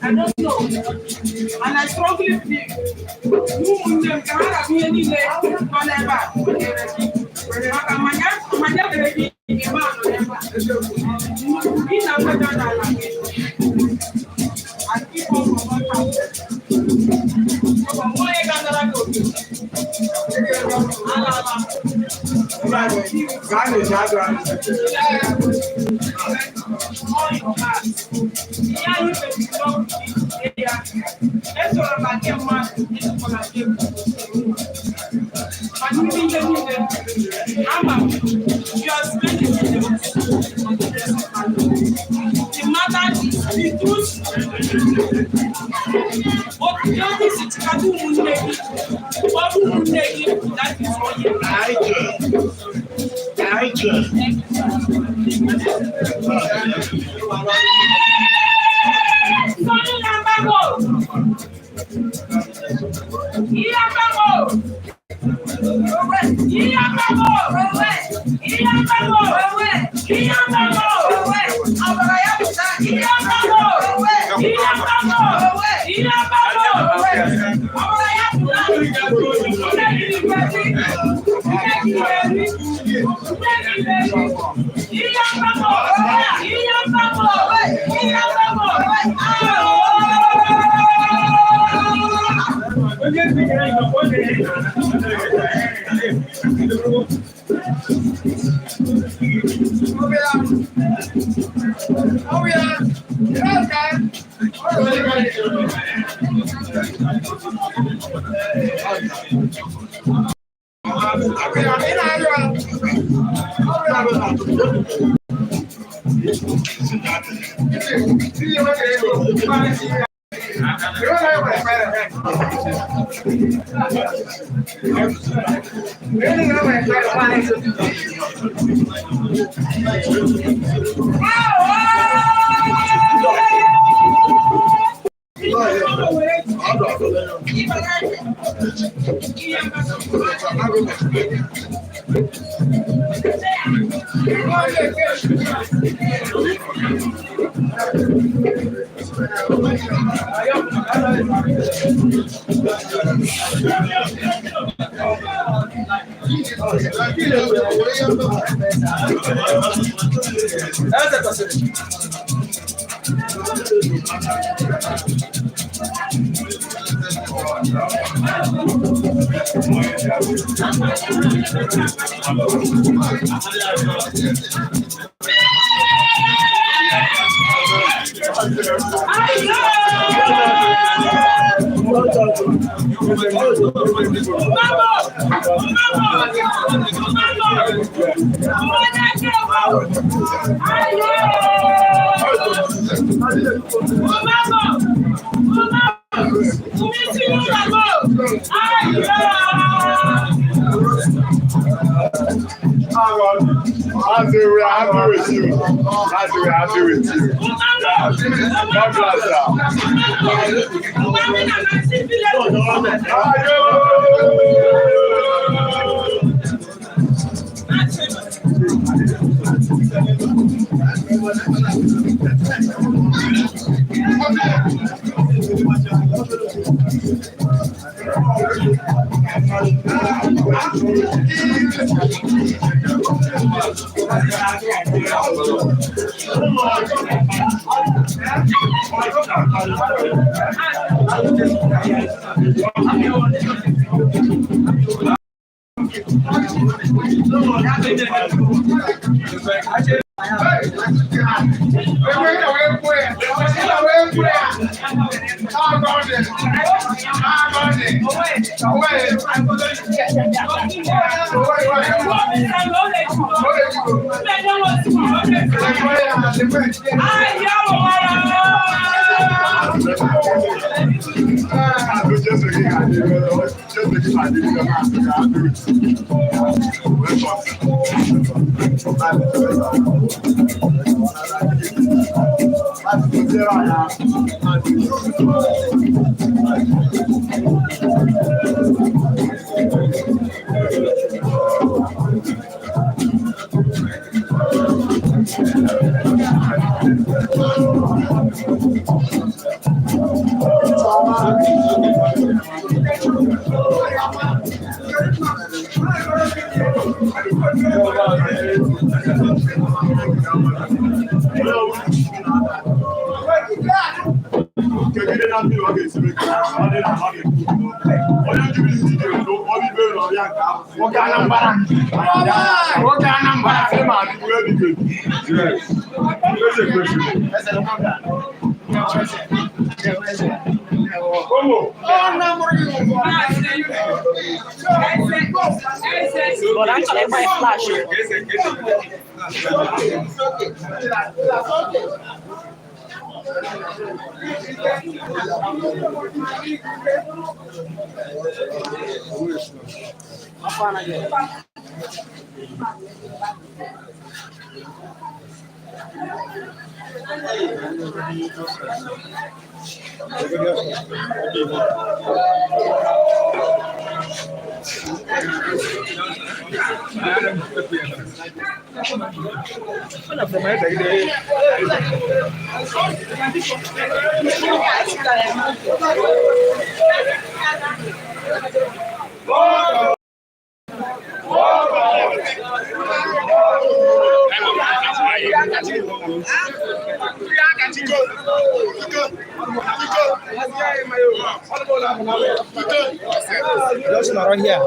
I don't know, and I strongly believe you cannot be any way We're happy with you. We're happy with you. God bless But actually, my flash. Just around here.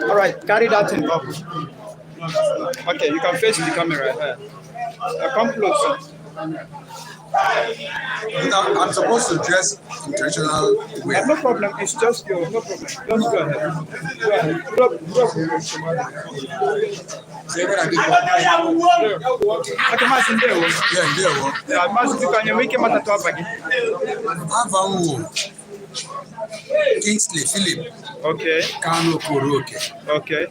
All right, carry that in up. Okay, you can face the camera here. Come closer. I'm supposed to dress in traditional wear. No problem. It's just your no problem. Just go ahead. Go ahead. Drop. Okay, Masin there. Yeah, Masin, you can make him at the top again. Kingsley Philip. Okay. Kano Kuroke. Okay.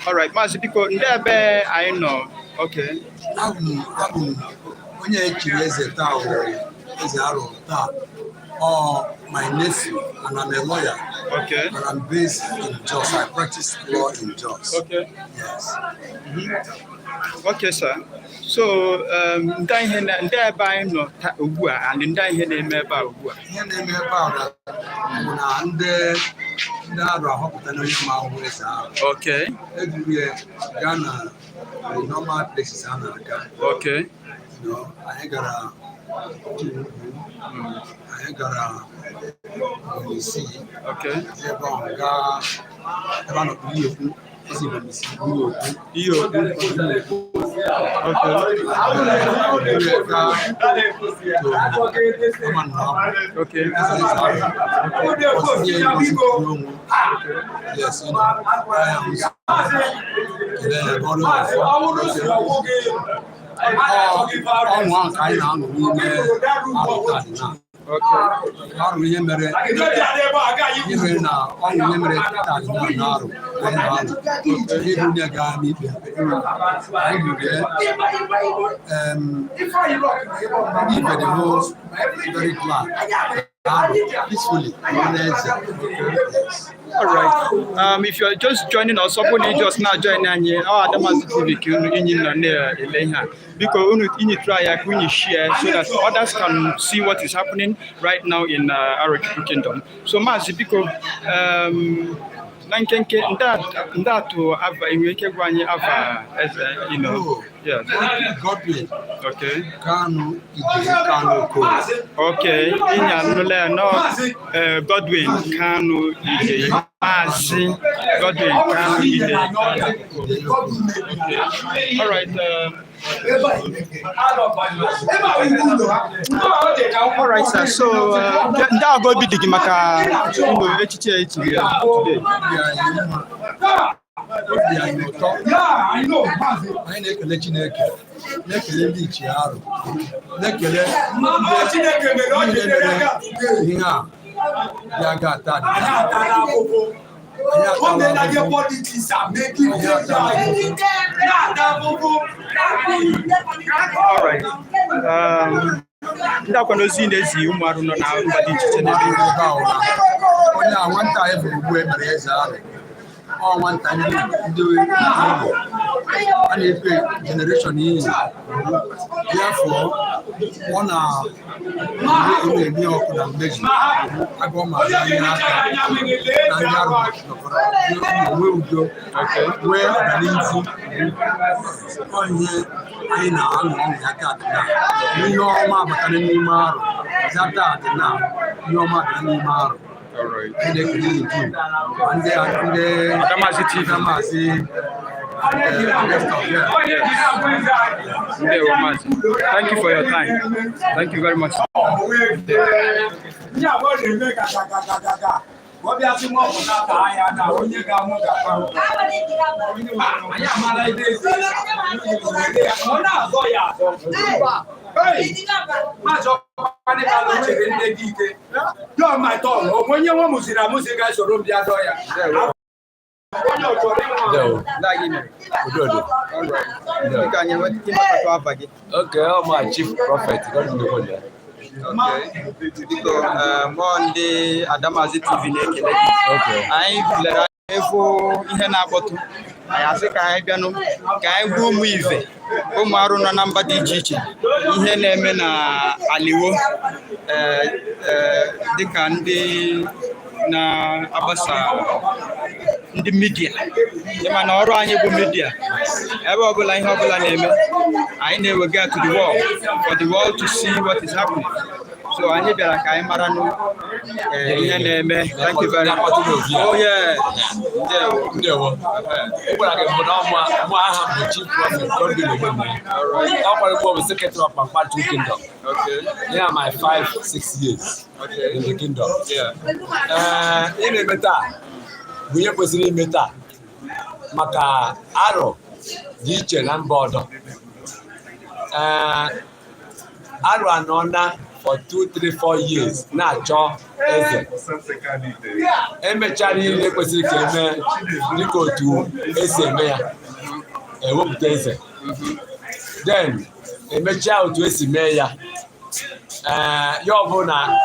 All right, Masin, because there I know. Okay. Onye ekiri eze taa eze arụ taa my nephew and I'm a lawyer. Okay. And I'm based in Jos. I practice law in Jos. Okay. Yes. Okay, sir. So ndị ihe ebe anyị nọ ugbu a and ndị ihe na-eme ebe a ugbu a. Ihe na-eme ebe a bụ na ndị arụ ahọpụta na onye ma ahụhụ eze ahụ. Okay. Ejiri gaa na the normal places a na-aga. Okay. Anyị gara Obomisi. Okay. Ebe ahụ gaa ebe a nọkwa Iyokwu esi Obomisi Iyokwu. Okay. Okay. Yes, you know, arụ ihe mere na ọnwụ ihe mere taa na arụ ịbụnye gaa n'ikpe ibe the whole very glad peacefully. All right. If you are just joining us, somebody just now joining here. Adamazi TV because you try to share so that others can see what is happening right now in Arochukwu Kingdom. So, Mazi, because that to have you know, yeah. Godwin. Okay. Kanu Ko. Okay. Godwin Kanu Mazi Godwin Kanu. All right. All right, sir. So, that go be the maka echiche today. Yeah, I know. I na-ekele Chineke, na-ekele ndị ichie arụ, na-ekele ihe a bịa ga ata All right. Ndị akwa n'ozi na-ezi ụmụ arụ nọ na mba dị iche iche n'ebe onye a nwata anyị bụrụ ugbu emere eze arụ ọ nwata ndị Igbo a na-efe generation iyi ya fụọ ọ na-eme ọkụ na mmeji agụọ ma anya aka na ndị arụ nwee udo nwee ọganihu ihe anyị na-alụ ọnụ ya taata ihe ọma abatara n'ime arụ ya taata na ihe ọma abịara n'ime arụ Adamazi TV. Thank you for your time. Thank you very much. Okay, I'm my chief prophet. Monde Adamazi TV na-ekele. Anyị lere efu ihe na-akpọtụ. Anyị asị ka anyị bịanụ ka anyị gwa ụmụ ive ụmụ arụ nọ na mba dị iche iche ihe na-eme na aliwo dịka ndị na-agbasa ndị midia ịma na ọrụ anyị bụ midia ebe ọbụla ihe ọbụla na-eme anyị na-ewega to the world for the world to see what is happening. So anyị bịara ka anyị mara ihe na-eme. Thank you very much. Oh yeah. Ndewo. Ụgbara gị bụ na ọmụ aha bụ chief prophet Godwin Ogbemme. Ọ kwara bụ secretary of Pampa Two Kingdom. Okay. Yeah, my 5-6 years in the kingdom. Yeah. Ị na-eme taa bụ ihe kwesịrị ime taa maka arọ dị iche na mba ọdọ. Arọ anọ na for 2-3-4 years na-achọ eze. Emechara ihe kwesịrị ka eme dịka otu esi eme ya ewepụta eze. Then emechaa otu esi mee ya ya ọ bụ na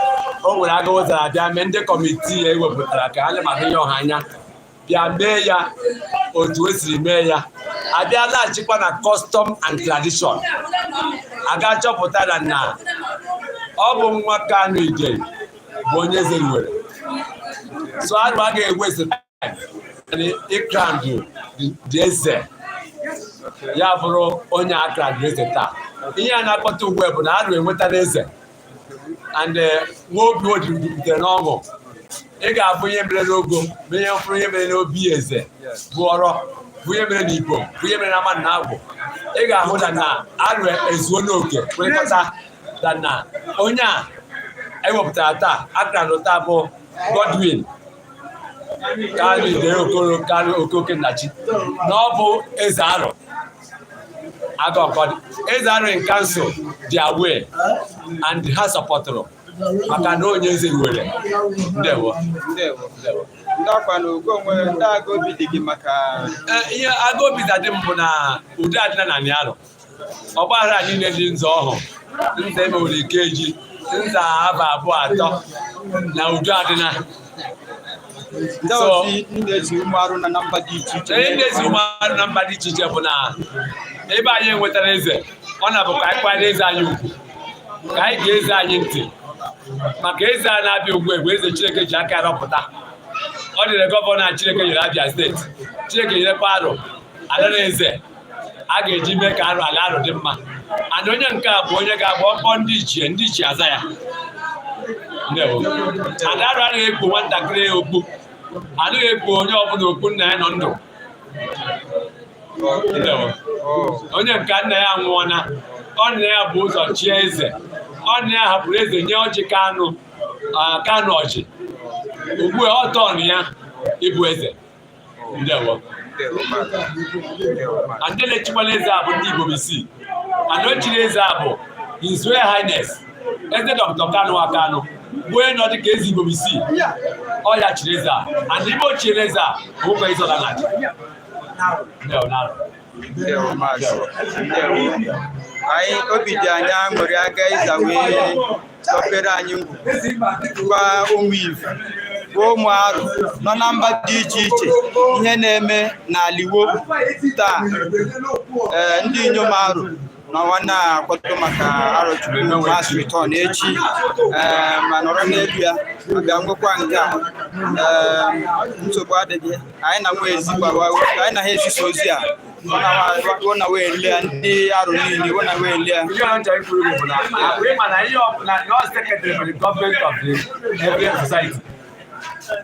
o nwere aga ụzara bịa mee ndị kọmitii ewepụtara ka anya maka ihe ọha anya bịa mee ya otu esiri mee ya abịa laghachikwa na custom and tradition aga chọpụtara na ọ bụ nwa Kanu Ijeri bụ onye eze nwere so arụ a ga-egwezi ịkrandụ dị eze ya bụrụ onye akrandụ eze taa. Ihe a na-akpọta ugbu bụ na arụ enwetara eze and nwa obi o jupụtara n'ọṅụ. Ị ga-abụ ihe mere n'ogo ma ihe mfụrụ ihe mere n'obi eze bụ ọrọ bụ ihe mere n'Igbo bụ ihe mere na mmadụ na-agwụ. Ị ga-ahụ na arụ ezuo n'oke kwerekọta na onye a ewepụtara taa akrandụ taa bụ Godwin Kanu Ijeri Okoro Kanu Okokenachi na ọ bụ eze arụ. Eze arụ in council dị aware and ha sọpọtụrụ maka na onye eze nwere. Ndewo. Ndị akwa na ogo nwere ndị Agobi dị gị maka ihe Agobi dị m bụ na udo adịna na Nịarụ. Ọgbaghara niile dị nzọ ọhụụ nza emewere Ikeji nza aba abụọ atọ na udo adịna. Ndezi ụmụ arụ na mba dị iche iche. Ndezi ụmụ arụ na mba dị iche iche bụ na ebe anyị enwetara eze ọ na-abụ ka anyị kwanyere eze anyị ugwu ka anyị ga-eze anyị ntị maka eze a na-abịa ugbu bụ eze Chineke ji aka arọpụta. Ọ dịrị gọvanọ Chineke nyere Abia steeti Chineke nyerekwa arụ alụrụ eze a ga-eji mee ka arụ ala arụ dị mma. And onye nke a bụ onye ga-agba ọkpọ ndị ichie aza ya. Ndewo. And arụ anaghị ekpo nwatakịrị okpu anaghị ekpo onye ọbụla okpu nna ya nọ ndụ. onye nke nna ya nwụọna ọ nna ya bụ ụzọ chie eze ọ nna ya hapụrụ eze nye ọjị Kanụ ọjị ugbu a ọ tọọnụ ya ịbụ eze ndewo ndị na-echikwala eze a bụ ndị Igbo isii mana o chiri eze a bụ His Royal Highness eze Dr. Kanụ Kanụ bụ onye nọ dịka eze Igbo isii ọ ya chiri eze a and Igbo chiri eze a bụ ụka ịzọla na anyị obi dị anyị aṅụrị aka ịza wee sọpere anyị ngwa ụmụ Ivu bụ ụmụ arụ nọ na mba dị iche iche ihe na-eme n'ala Igbo taa ndị inyom arụ na nwanne akwado maka Arochukwu mass return echi ma nọrọ n'elu ya bịa nwekwa nke a nsogbu adịghị anyị na nwa ezigbawa anyị na ha ezisa ozi a wona wee lie ndị arụ niile wona wee lie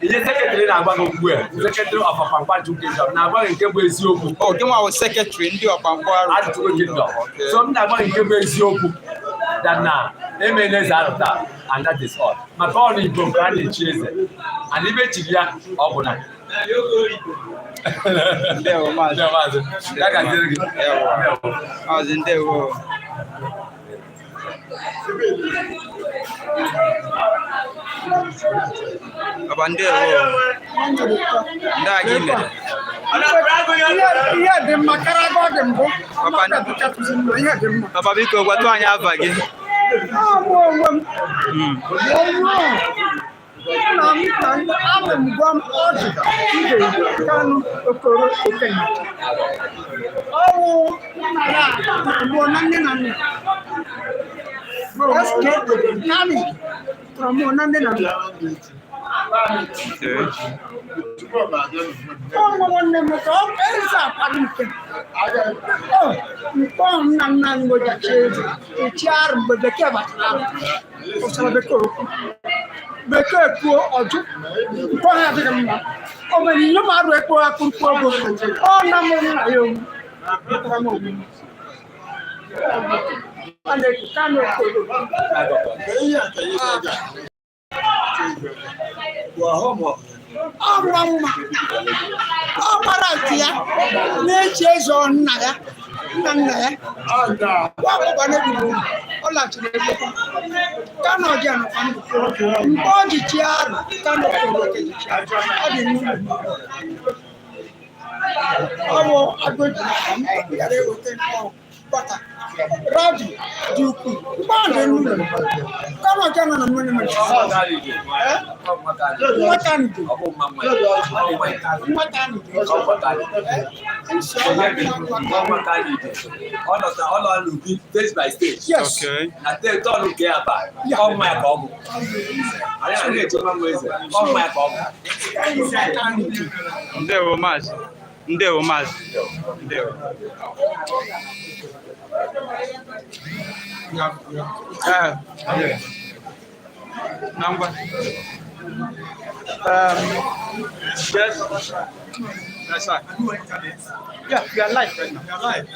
ihe sekretịrị na-agba gị ugbu a sekretịrị ọpapamkpa Kingdom na-agba gị nke bụ eziokwu gị nwa bụ sekretịrị ndị ọkpamkpa Arochukwu Kingdom so m na-agba gị nke bụ eziokwu na emela eze arụ taa and that is all maka ọrụ Igbo nke a na-echi eze and ibe chiri ya ọ bụ na ndewo maazị ya ga-adịrị gị maazị ndewo Baba ndewo ndị a gị mere ihe dị mma karịa dị mbụ Papa biko gwatụ anyị afa gị abụ m gwa m ọjị Kanụ Okoro Okenye ọwụ nna ya abụọ na nne na nna Kanụ tọrọ mụ na nne na nna nwanne m ka ọ eze akwado nke mkpọ nna nna ngojachi eze echi arụ mgbe bekee batara ụsara bekee okwu bekee kwuo ọjụ mkpọ ha adịghị mma o nwere ihe ma arụ ekpo akpụrụkpụ ogo ọ na m nna ya owu Kanụ Okoro ọ gbara nke ya na-eji eze nna ya wakpọba n'ebibo ọ laghachiri egbekwa Kanụ ọjị anọkwa mgbe ọ ji chi arụ Kanụ Okoro ọ dị n'ụlọ ọ bụ agụji yara eweta bọta rọdụ dị ukwuu mgbe ọ dị n'ụlọ Kanụ ọjị anọ na mmiri mmiri stage by stage. Yes. Okay. Na te todo que aba. Oh my God. Aí a gente chama coisa. Oh my God. ndewo maazị ndewo maazị ndewo number yes that's right yeah we are live right now we are live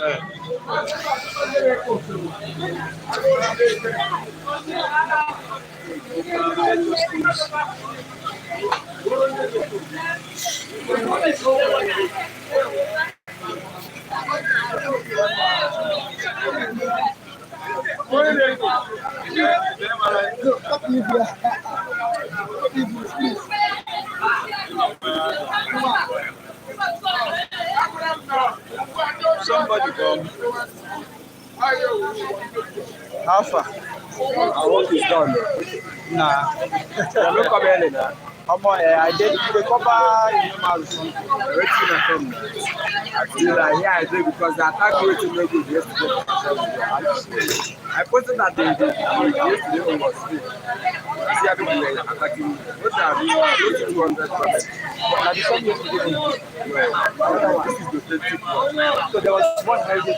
somebody come. How far? Our work is done. Nah. Look come early now. I did the cover. Waiting at home. Here I did because the attack waiting no good yesterday. I posted that day yesterday was free. See how people were attacking me. What are we? 200. But at the same yesterday, this is the 20th. So there was one heavy.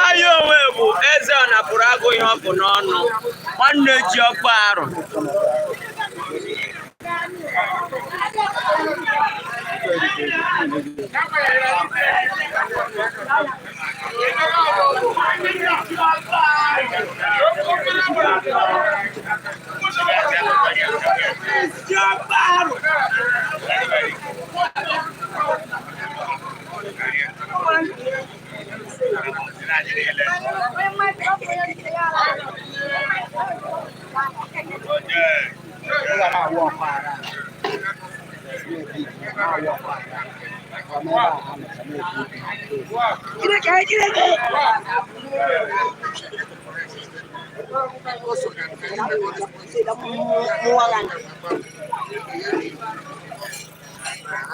Ayo webu eze na pụrụ agụ ihe ọ bụ n'ọnụ nwanne ji ọkpa arụ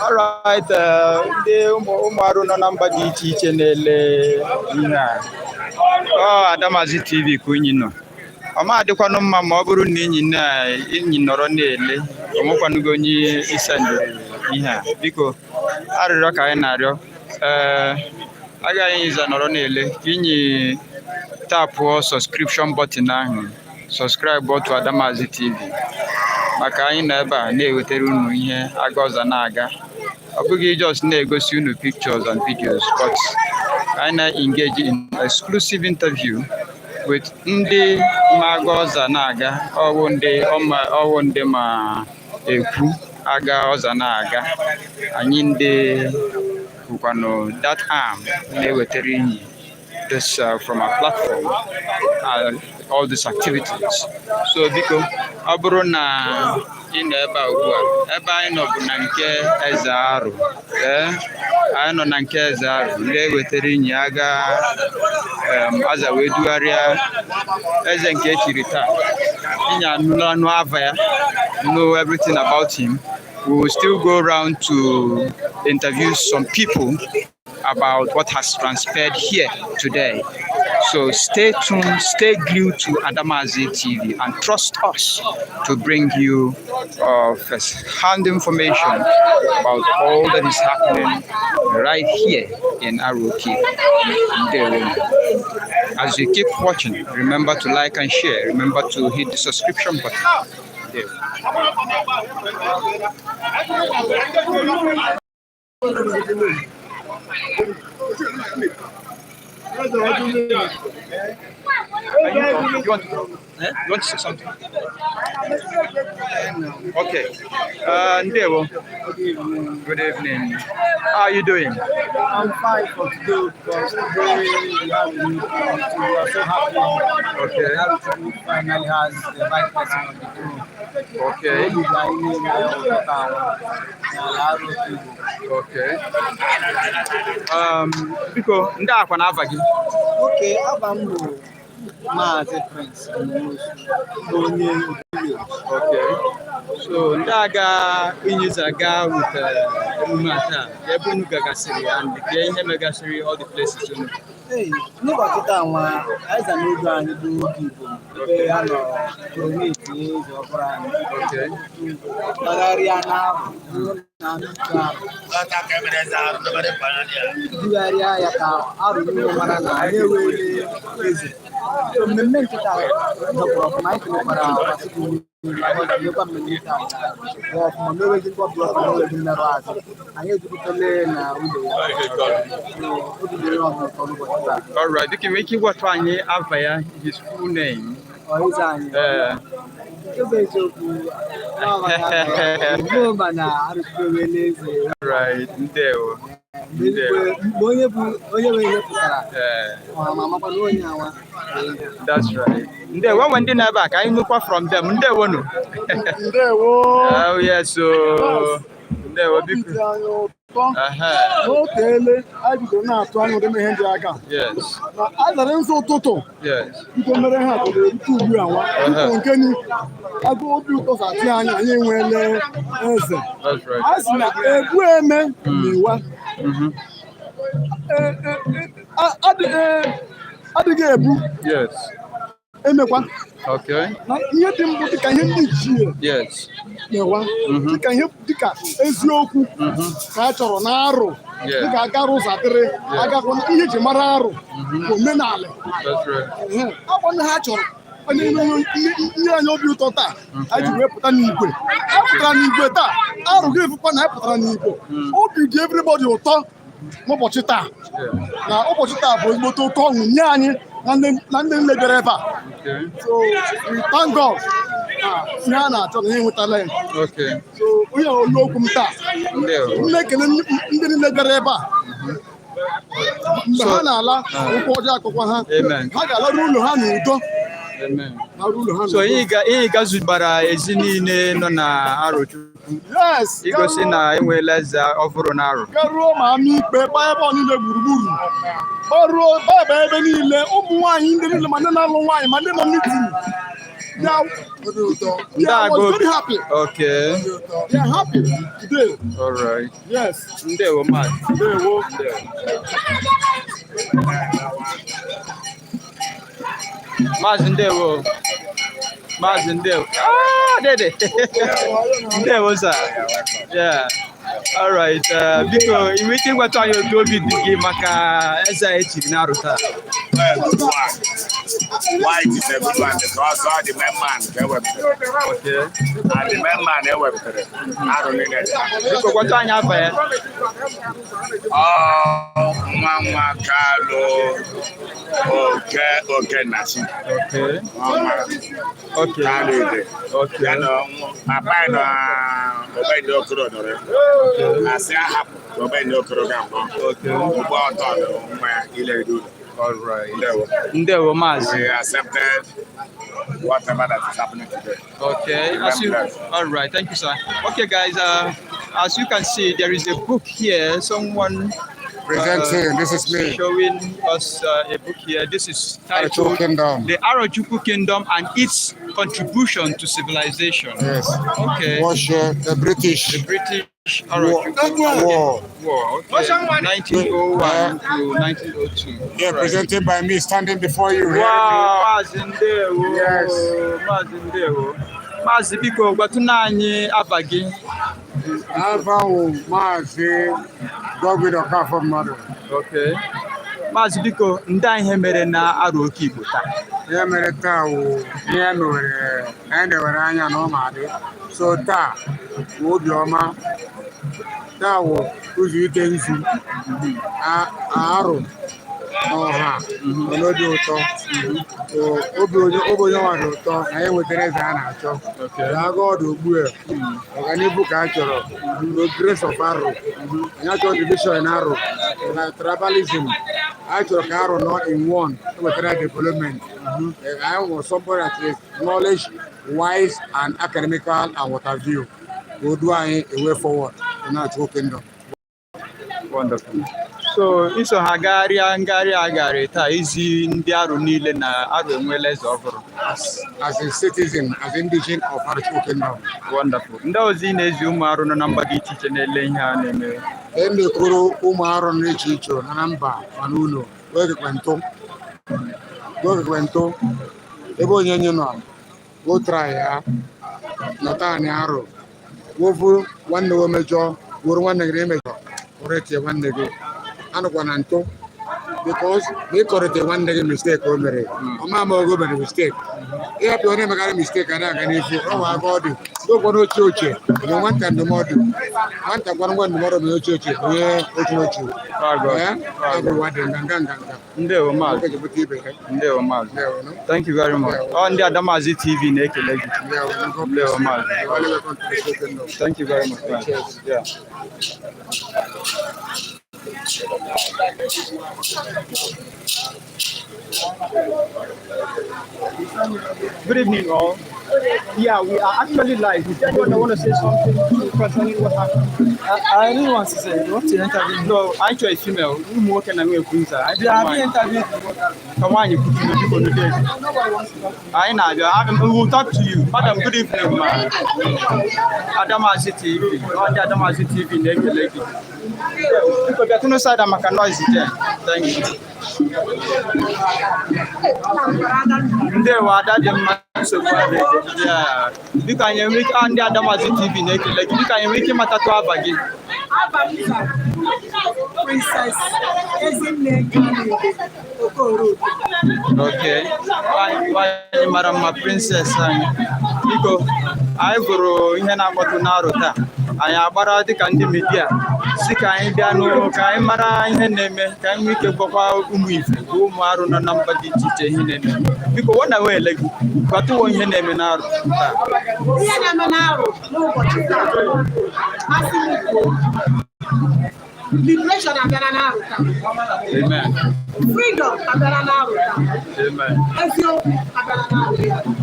All right, ndị ụmụarụ nọ na mba dị iche iche na-ele ihe a. Adamazi TV ka unyi nọ. Ọ ma adịkwanụ mma ma ọ bụrụ na enyi nọrọ na-ele, ọmụkwanụgo onye isendịrị ihe a. Biko, arịrịọ ka anyị na-arịọ. Agaghị ịza nọrọ na-ele ka inyi tapụọ subscription button ahụ. Subscribe to Adamazi TV. Maka anyị nọ ebe a na-ewetara unu ihe aga ọzọ na-aga. Ọ bụghị just na-egosi unu pictures and videos, but anyị na-engage in exclusive interview with ndị ma-aga ọzọ na-aga, ọwụ ndị ma ekwu aga ọzọ na-aga. Anyị ndị bụkwanụ that arm na-ewetara inyi this from our platform, all these activities. So biko, ọ bụrụ na ị nọ ebe a ugbu a, ebe anyị nọ bụ na nke Eze Arụ. Anyị nọ na nke Eze Arụ na-ewetara inyi aga aza wee dugharịa eze nke echiri taa. Inyi anụla anụ ava ya, know everything about him. We will still go around to interview some people about what has transpired here today. So stay tuned, stay glued to Adamazi TV and trust us to bring you first-hand information about all that is happening right here in Arochukwu. As you keep watching, remember to like and share. Remember to hit the subscription button. You want to say something? Okay. Ndewo. Good evening. How are you doing? I'm fine for today because today we have a new country. We are so happy. Okay. Arochukwu finally has the right person on the throne. Okay. Okay. Biko, ndị akwa na-ava gị? Okay, aba m bụ Maazị Prince onye Uduyo. Okay. So ndị aga inyiza aga with emume a taa, ebe unu gagasịrị and ka ihe megasịrị all the places unu. N'ụbọchị taa nwa anyị za n'oge anyị bụ oge Igbo ebe a nọ gọọmenti eze ọbụla anyị gbagharịa n'ahụ na nnukwu ahụ dugharịa ya ka arụ niile mara na anyị ewere eze. Mmemme nkịta dọkpụrụ ọfụma anyị kelekwara ọbasibu lekwa mmemme taa ọfụma n'enweghị mkpọbi ọkụ n'enweghị mmerụ azụ. Anyị ejupụtala na ụlọ ya. All right, you can make it what one his full name. Right, there. That's right. Ndewo when dị n'ebe a ka anyị nụkwa from them. Ndewo nụ. Oh yes, so ndewo biko. N'oteele anyị bidoro na-atụ anya ụdị ihe ndị aga. Yes. Na anyị zara nso ụtụtụ. Yes. Biko mere ha ka erute ugbu a nwa. Biko nke ni agụ obi ụtọ satị anya anyị enweele eze. That's right. Anyị sị na egwu eme n'iwa. Adịghị ebu. Yes. Emekwa. Okay. Na ihe dị mbụ dịka ihe ndị ichie. Yes. Ewa. Dịka ihe dịka eziokwu ka a chọrọ n'arụ. Dịka agara ụzọ adịrị agakwa ihe eji mara arụ omenala. That's right. Agwa ndị ha chọrọ onye ihe anyị obi ụtọ taa anyị ji wee pụta n'igwe. A pụtara n'igwe taa arụ ga-efukwa na anyị pụtara n'igwe. Obi dị everybody ụtọ n'ụbọchị taa. Na ụbọchị taa bụ ezigbote ụtọ ọṅụ nye anyị na ndị nne bịara ebe a. So we thank God. Ihe a na-achọ na ihe nwetala ya. So onye olu okwu m taa. Nne ekele ndị niile bịara ebe a. Mgbe ha na-ala ụkwụ ọjọọ akụkwa ha, ha ga-alarụ ụlọ ha n'udo. So ihe gazubara ezi niile nọ na Arochukwu. Yes. Igosi na enweela eze ọhụrụ na arụ. Garuo ma ama ikpe gbaa ebe niile gburugburu. Gbaruo gbaba ebe niile ụmụ nwaanyị ndị niile ma ndị na-alụ nwaanyị ma ndị nọ meeting. They was very happy. Okay. They are happy today. All right. Yes. Ndewo man. Ndewo. Maazị Ndewo. Maazị Ndewo. Ah, dede. Ndewo sir. Yeah. All right. Biko, ị ike ịgwata anyị otu obi dị gị maka eze echiri na arụ taa. Why it is a good one because all the men man they were okay. And the men man they were I don't need it. Biko gwata anyị afa ya. Mama Carlo. Okay, Nachi. Okay. Okay. Okay. Papa no obey no kuro no. I say I happen obey no kuro gam. Okay. About my ile do. All right. Ndewo Mazi. We accepted whatever that is happening today. Okay. All right. Thank you, sir. Okay, guys. As you can see, there is a book here. Someone presenting. This is me showing us a book here. This is titled "The Arochukwu Kingdom and Its Contribution to Civilization." Yes. Okay. Was the British Arochukwu War. Okay. 1901 to 1902. Yeah, right. Presented by me, standing before you. Wow. Yes. Mazi biko gwatuna anyị aba gị. Aba wo Mazi Godwin Okafọ mmadụ. Okay. Mazi biko ndị ihe mere na Arochukwu Igbo taa. Ihe mere taa wo ihe mere anyị dewere anya na ọmadị. So taa obi ọma taa wo ụzọ ike nzu arụ ọha n'obi ụtọ obi onye nwere ụtọ na ya wetara eze a na-achọ ga-aga ọdụ ugbu a ọganihu ka a chọrọ no grace of Aro anyị achọrọ division na Aro na tribalism anyị chọrọ ka Aro nọ in one wetara development anyị nwere somebody that is knowledge wise and academical and what have you go do anyị a way forward in Arochukwu Kingdom. Wonderful. So iso ha garịa ngharị agarị taa izi ndị Aro niile na Aro enweela eze ọhụrụ. As a citizen, as indigene of Arochukwu Kingdom. Wonderful. Ndị ọzọ ị na-ezi ụmụ Aro nọ na mba dị iche iche na-ele ihe a na-eme. Emekọrọ ụmụ Aro na-eche iche na mba ma n'ụlọ ogekwentụ ebe onye nye nọ wotara ya nọta anyị Aro wofu nwanne wo mejọ wuru nwanne gị emejọ correct nwanne gị anụkwa na ntụ because they correct nwanne gị mistake o mere ọma ma ogo mere mistake ihe pịa onye megara mistake a na-aga n'ife ọ nwa aga ọ dị n'okwu ochie nye nwata ndụmọdụ nwata gwara ngwa ndụmọdụ na ochie onye ochie agụwa dị nganga Ndewo Maazị. Ndewo Maazị. Thank you very much. Ndị Adamazi TV na-ekele gị. Ndewo Maazị. Thank you very much. Yeah. Good evening, all. Yeah, we are actually live. If anyone want to say something concerning what happened, I really want to say. What to interview? No, actually, female. We working on a printer. I did interview. Come on, you put me on the day. I know. We will talk to you, madam. Good evening, man. Adamazi TV. On the Adamazi TV, lady. Because the other side, I'm a noise there. Thank you. There were that yeah. You can make on the Adamazi TV like you can make him at a bag. Princess okay. Why Madam Princess Nico I go in Naruta. I abara the candy media. Sika Indiano, Kaimara, and name, can make a papa who maru no number teacher in because one away like but to one name in our liberation of Naruta. Amen. Freedom of Naruta. Amen.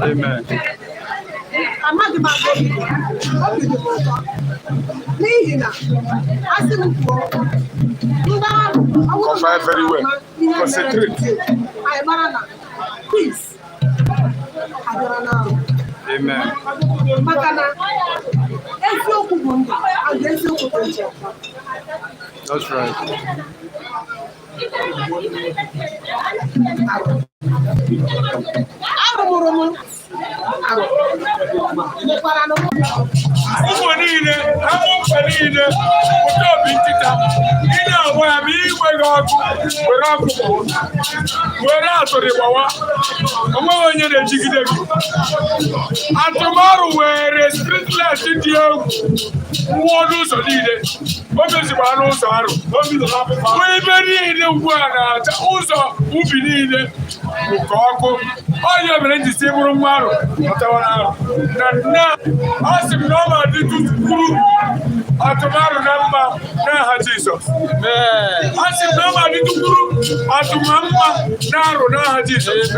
Amen. I'm not Confide very well. Concentrate. Please. Amen. That's right. Tomorrow we're streetless in the waters of the we very in also who believe it. All you have to say, ask him normal to school. Tomorrow number, now Jesus. Ask him normal to school. Mama, now Jesus.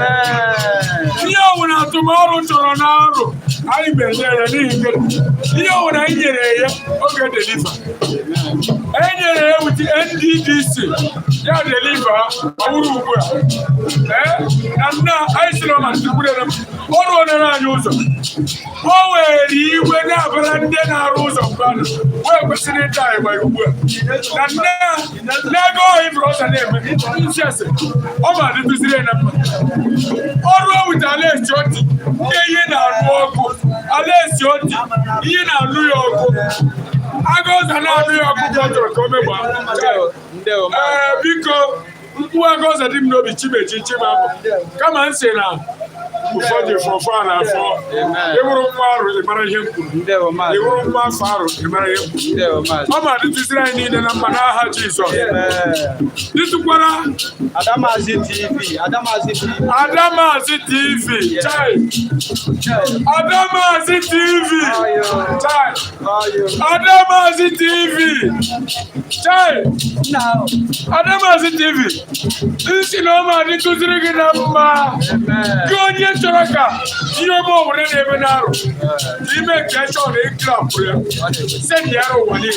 You will tomorrow to Ronaldo. I been there and you when I get okay, deliver. Any with the NDDC, yeah, deliver. And now I still want to put them all on an user. Oh, you were never and then our rules of God. Well, we're sitting time by work. And now go in for us and them. Yes, over the Brazilian. All with Alex Jotti, Alex Jotti, New York. I go to New York because who are going to didn't know the Chime. Come and say now. Before you for far and for they were far, they marry him. They were far, they marry him. Mama, this is I need an Amana Jesus. This is what Adamazi TV. Adamazi TV. Adamazi TV. Adamazi TV. Now, Adamazi TV. This is no man into the Amen. Choraka, you know what they even are. You make that on a club. Send the arrow one in.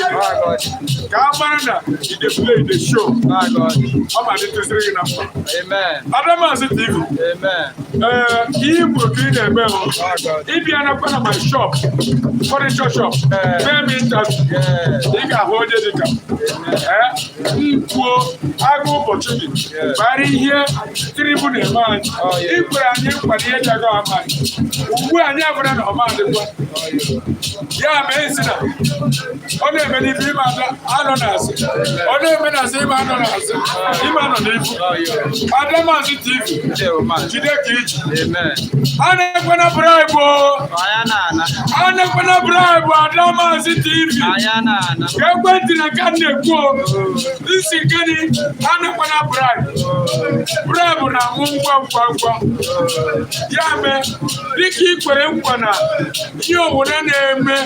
Kamana, you play the show. My God. I'm at the Amen. Adamazi TV. Amen. He will clean a bell. If you are not going to my shop, furniture shop, payment that they can hold it. I go opportunity. But here, 3 man. If we are new, yeah, ya mee dịka ikwere nkwa na ihe obodo na-eme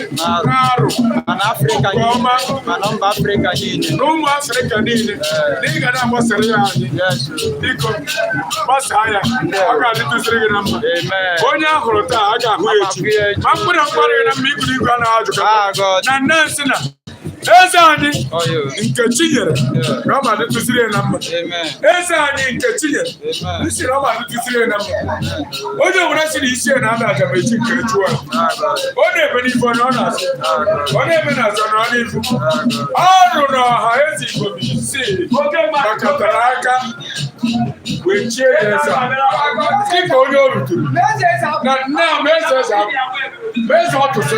n'arụ mana Afrịka ọma mana mba Afrịka niile na ụmụ Afrịka niile na ị ga na-agbasara ya anyị biko gbasaa ya ọ ga-adịtụsịrị gị na mma onye a hụrụ taa a ga-ahụ ya echi ma mkpụrụ mkparị gị na mma ikiri igwe a na-ajụ na nne nsị na eze anyị nke Chinyere na ọ ma-adịtụsịrị ya na mma eze anyị nke Chinyere isi na ọ ma-adịtụsịrị ya na mma onye ọbụla si na isi ya na ada Adamazi nke chụọ ọ na-eme n'ife na ọ na-asị ọ na-eme na azọ na ọ n'ifu ọrụ na ọha eze Igbo bụ isii gbakọtara aka wee chie ya eze dịka onye o ruturu na nne a ma eze ọtụtụ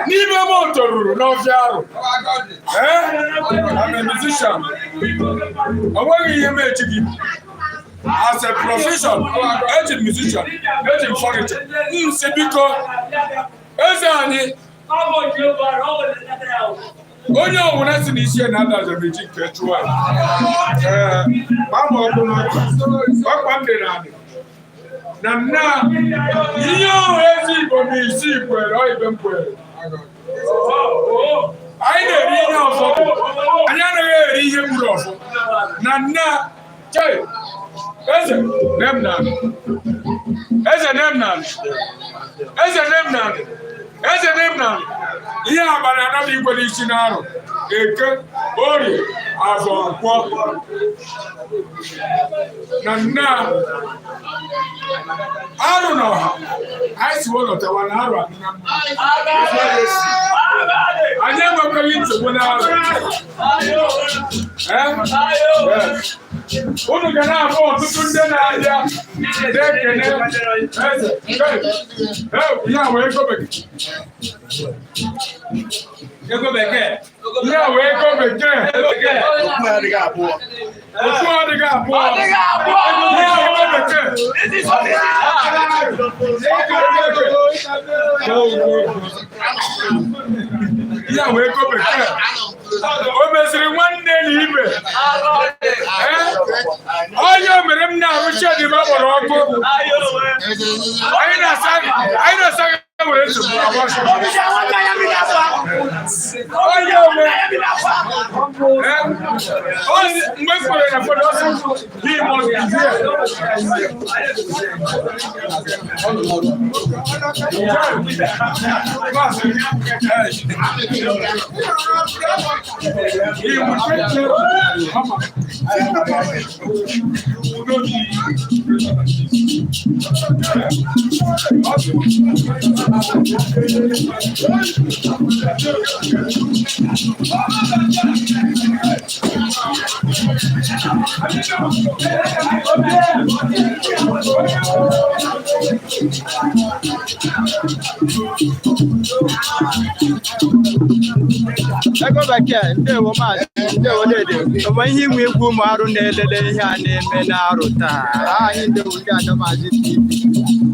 n'ime ebe o toruru n'ọfịa arụ I'm a musician. I want to hear me as a profession, as a musician, as a furniture. Sebiko, as any. Onye ọwụna si n'isi na ada Adamazi nke chụwa ma ọ bụ ọkwa ndị na-adị na nna ihe ọhụ ezi Igbo na isi kwere ọ ibe m kwere anyị na-eri ihe ọzọ anyị anaghị eri ihe gburu ọzọ na nna eze nemnanị eze nemnanị eze nemnanị eze nemnanị ihe abalị anaghị igwe n'isi n'arụ Eke Orie Afọ Nkwọ na nna arụ na ọha anyị si wụlọtawa na arụ adị na mma anyị enwekwaghị nsogbu n'arụ unu ga na-abụ ọtụtụ ndị na-abịa na-ekene eze ya wee ego bekee ya wee ego bekee okwu adịghị abụọ ya wee ego bekee o meziri nwanne na ibe onye mere m na-arụchi dị ma kpọrọ ọkụ anyị na-asa were nsogbu mgbe kwere na fọdụ ọsọ n'ime ego bekee ndewo maazị ndewo dede ọma ihe inwe egwu ụmụ arụ na-elele ihe a na-eme n'arụ taa anyị ndewo ndị Adamazi TV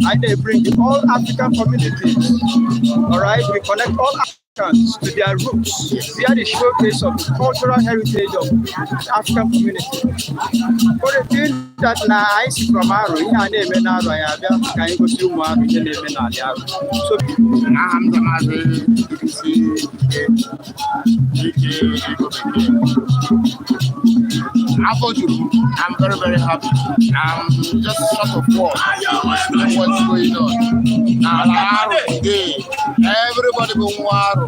I bring all African communities, all right, we connect all Africans to their roots. We are the showcase of the cultural heritage of the African community. For the thing that I see from Aro, I name in Aro, I can go to Maru, you name in Aro. So I'm the Maru, I'm very, very happy. I'm just short of words. What's going on? Now, today, everybody will Maru.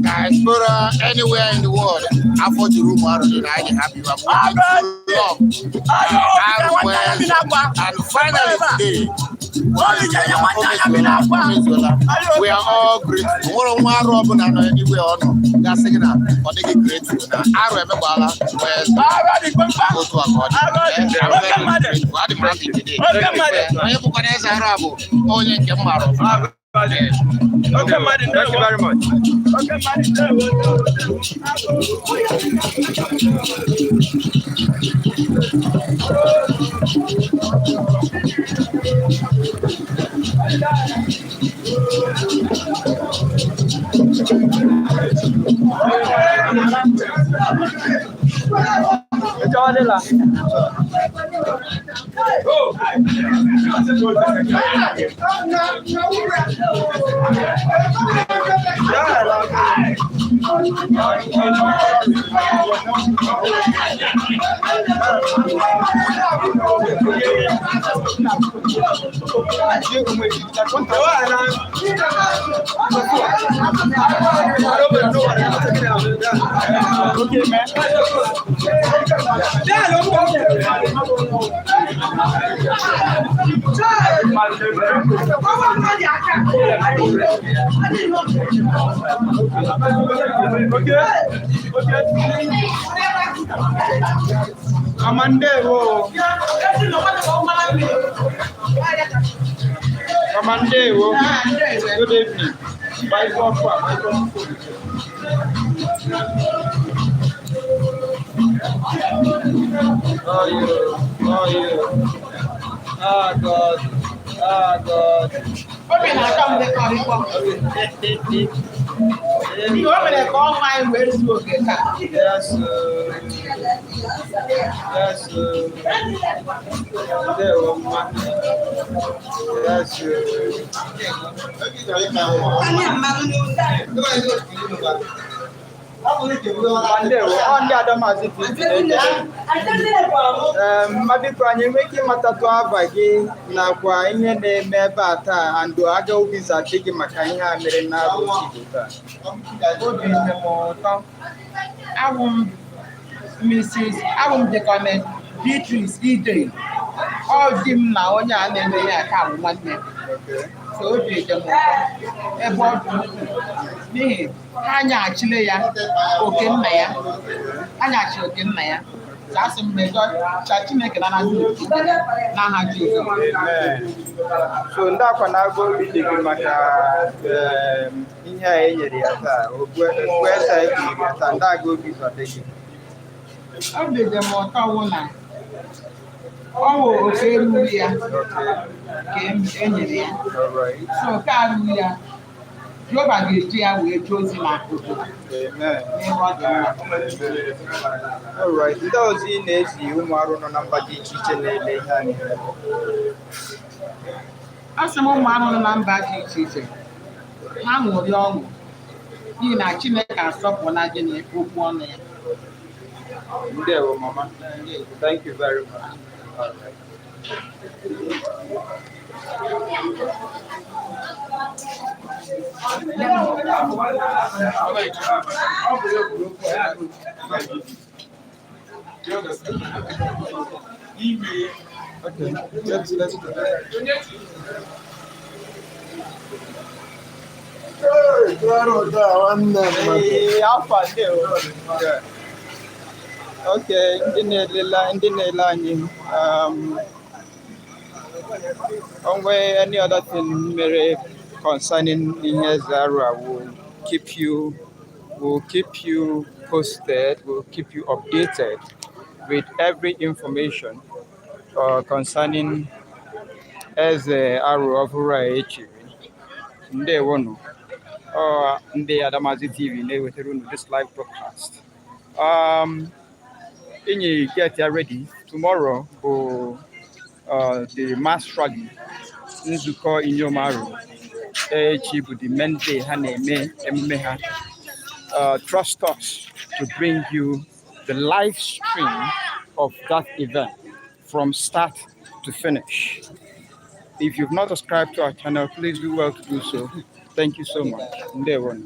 Diaspora anywhere in the world, Afro Juru Maru, and I'm happy. And finally today, we are all grateful. What Maru and anywhere on that's saying that, but they get grateful. I remember where's go to a God. I'm very grateful. I'm happy today. Okay, Martin, thank you very much. Okay, Martin, Okay, man. Amandeo. Good evening. Bye, Oh, you. Ah, God. Obi na-aka m dịka ọrịkọ. Ihe o mere ka ọnwa anyị wee zuo oke taa. Yes, there was one. Yes, on the Adamazi TV. Mabiko anyị nwere ike ịmatatụ aba gị nakwa ihe na-eme ebe a taa and aga obi zadị gị maka ihe a mere na Arochukwu taa. Obi dị m ụtọ. Abụ m dịkọme Beatrice Ide. Ọ di m na onye a na-eme ya ka bụ nwanne. So obi dị m ụtọ. Ebe ọ dị n'ihi ha nyaghachile ya oke nna ya. Ha nyaghachiri oke nna ya. Asị m mejọ cha Chineke na n'aha Jizọs. So ndị akwa na-agụ obi dị gị maka ihe a e nyere ya taa, okpueze a ekwuru ya taa, ndị agụ obi zọdị gị. Obi dị m ụtọ wụ na ọ wụ oke erughị ya ka e nyere ya. So oke arụghị ya Jehova ga-eji ya wee jee ozi n'akụkụ. Alright, ndị ọzọ ị na-ezi ụmụ arụ nọ na mba dị iche iche na-ele ihe a na-eme. Asị m ụmụ arụ nọ na mba dị iche iche ha ṅụrị ọṅụ n'ihi na Chineke asọpụla gị n'okwu ọnụ ya. Ndewo, mama. Thank you very much. Okay, let's do that. Okay, ndị na-ele anyị onwe any other thing mere concerning ihe Zara will keep you posted, will keep you updated with every information concerning Eze Aru of Arochukwu. Ndewonu. Ndị Adamazi TV na-ewetara unu this live broadcast. You get ready tomorrow for the mass rally nzukọ Inyomaru echi the Monday ha na-eme emume ha. Trust us to bring you the live stream of that event from start to finish. If you've not subscribed to our channel, please do well to do so. Thank you so much. Ndewonu.